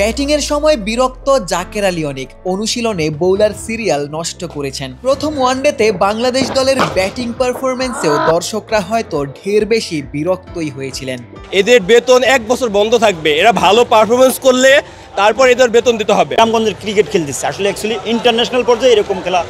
Batting এর সময় বিরক্ত জাকের আলী অনেক অনুশীলনে বোলার সিরিয়াল নষ্ট করেছেন। প্রথম ওয়ানডেতে বাংলাদেশ দলের ব্যাটিং পারফরম্যান্সেও দর্শকরা হয়তো ঢের বেশি বিরক্তই হয়েছিলেন। এদের বেতন 1 বছর বন্ধ থাকবে, এরা ভালো পারফরমেন্স করলে তারপর এদের বেতন দিতে হবে। গ্রামগঞ্জের ক্রিকেট খেলতেছে, আসলে অ্যাকচুয়ালি ইন্টারন্যাশনাল পর্যায়ে এরকম খেলা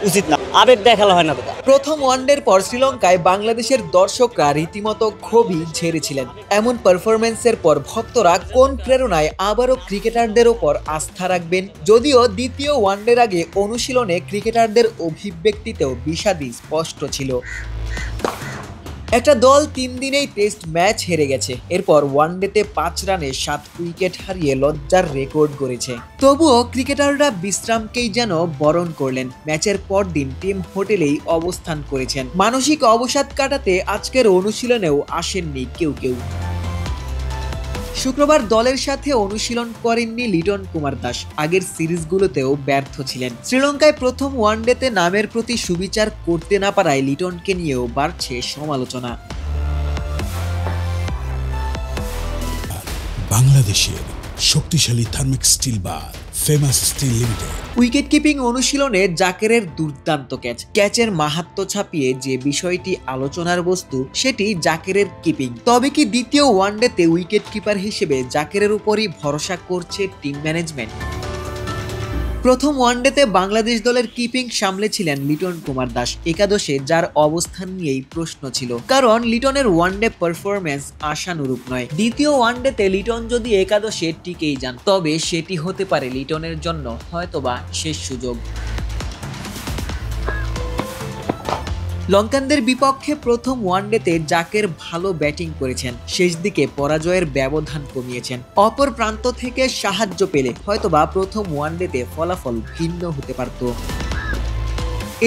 উচিত না, আবেগ দেখানো হয় না দাদা। প্রথম ওয়ানডের পর শ্রীলঙ্কায় বাংলাদেশের দর্শকরা রীতিমতো ক্ষোভই ঝেড়েছিলেন। এমন পারফরম্যান্সের পর ভক্তরা কোন প্রেরণায় আবারও ক্রিকেটারদের ওপর আস্থা রাখবেন? যদিও দ্বিতীয় ওয়ানডের আগে অনুশীলনে ক্রিকেটারদের অভিব্যক্তিতেও বিষাদই স্পষ্ট ছিল। একটা দল 3 দিনেই টেস্ট ম্যাচ হেরে গেছে, এরপর ওয়ানডেতে 5 রানে 7 উইকেট হারিয়ে লজ্জার রেকর্ড গড়েছে। তবুও ক্রিকেটাররা বিশ্রামকেই যেন বরণ করলেন। ম্যাচের পর দিন টিম হোটেলেই অবস্থান করেছেন। মানসিক অবসাদ কাটাতে আজকের অনুশীলনেও আসেননি কেউ। শুক্রবার দলের সাথে অনুশীলন করেননি লিটন কুমার দাস। আগের সিরিজগুলোতেও ব্যর্থ ছিলেন। শ্রীলঙ্কায় প্রথম ওয়ানডেতে নামের প্রতি সুবিচার করতে না পারায় লিটনকে নিয়েও বাড়ছে সমালোচনা। বাংলাদেশের শক্তিশালী থার্মিক স্টিল বার famous still limited. Wicket keeping অনুশীলনে জাকেরের দুর্দান্ত ক্যাচের মাহাত্ম্য ছাপিয়ে যে বিষয়টি আলোচনার বস্তু সেটি জাকেরের কিপিং। তবে কি দ্বিতীয় ওয়ানডেতে উইকেট কিপার হিসেবে জাকেরের উপরই ভরসা করছে টিম ম্যানেজমেন্ট? প্রথম ওয়ানডেতে বাংলাদেশ দলের কিপিং সামলেছিলেন লিটন কুমার দাস একাদশে, যার অবস্থান নিয়েই প্রশ্ন ছিল, কারণ লিটনের ওয়ানডে পারফরম্যান্স আশানুরূপ নয়। দ্বিতীয় ওয়ানডেতে লিটন যদি একাদশে টিকেই যান তবে সেটি হতে পারে লিটনের জন্য হয়তোবা শেষ সুযোগ। লঙ্কানদের বিপক্ষে প্রথম ওয়ানডেতে জাকের ভালো ব্যাটিং করেছেন, শেষ দিকে পরাজয়ের ব্যবধান কমিয়েছেন। অপর প্রান্ত থেকে সাহায্য পেলে হয়তোবা প্রথম ওয়ানডেতে ফলাফল ভিন্ন হতে পারত।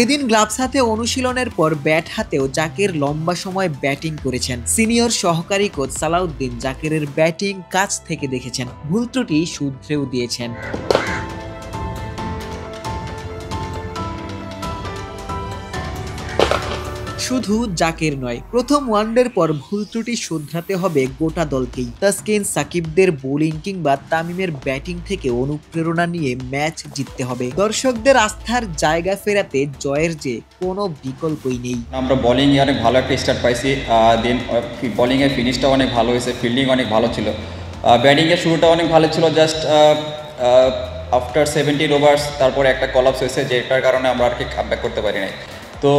এদিন গ্লাভস হাতে অনুশীলনের পর ব্যাট হাতেও জাকের লম্বা সময় ব্যাটিং করেছেন। সিনিয়র সহকারী কোচ সালাউদ্দিন জাকেরের ব্যাটিং কাছ থেকে দেখেছেন, ভুল ত্রুটি শুধরেও দিয়েছেন। শুধু জাকের নয়, প্রথম ওয়ানডের পর ভুল ত্রুটি শুধরাতে হবে গোটা দলকেই। তাসকিন, সাকিবদের বোলিং কিংবা তামিমের ব্যাটিং থেকে অনুপ্রেরণা নিয়ে ম্যাচ জিততে হবে। দর্শকদের আস্থার জায়গা ফেরাতে জয়ের যে কোনো বিকল্পই নেই। আমরা বোলিং এ অনেক ভালো একটা স্টার্ট পাইছি, দেন বোলিং এর ফিনিশটা অনেক ভালো হয়েছে, ফিল্ডিং অনেক ভালো ছিল, ব্যাটিং এর শুরুটা অনেক ভালো ছিল। জাস্ট আফটার 70 ওভার্স তারপরে একটা কলাপস হয়েছে, যেটার কারণে আমরা আর কি কামব্যাক করতে পারি নাই। তো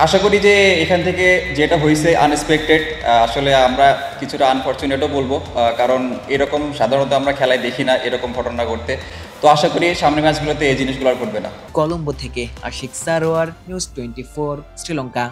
আশা করি যে এখান থেকে যেটা হয়েছে আনএক্সপেক্টেড, আসলে আমরা কিছুটা আনফর্চুনেটও বলবো, কারণ এরকম সাধারণত আমরা খেলায় দেখি না এরকম ঘটনা ঘটতে। তো আশা করি সামনের ম্যাচগুলোতে এই জিনিসগুলো আর ঘটবে না। কলম্বো থেকে আশিক সারোয়ার, নিউজ 24, শ্রীলঙ্কা।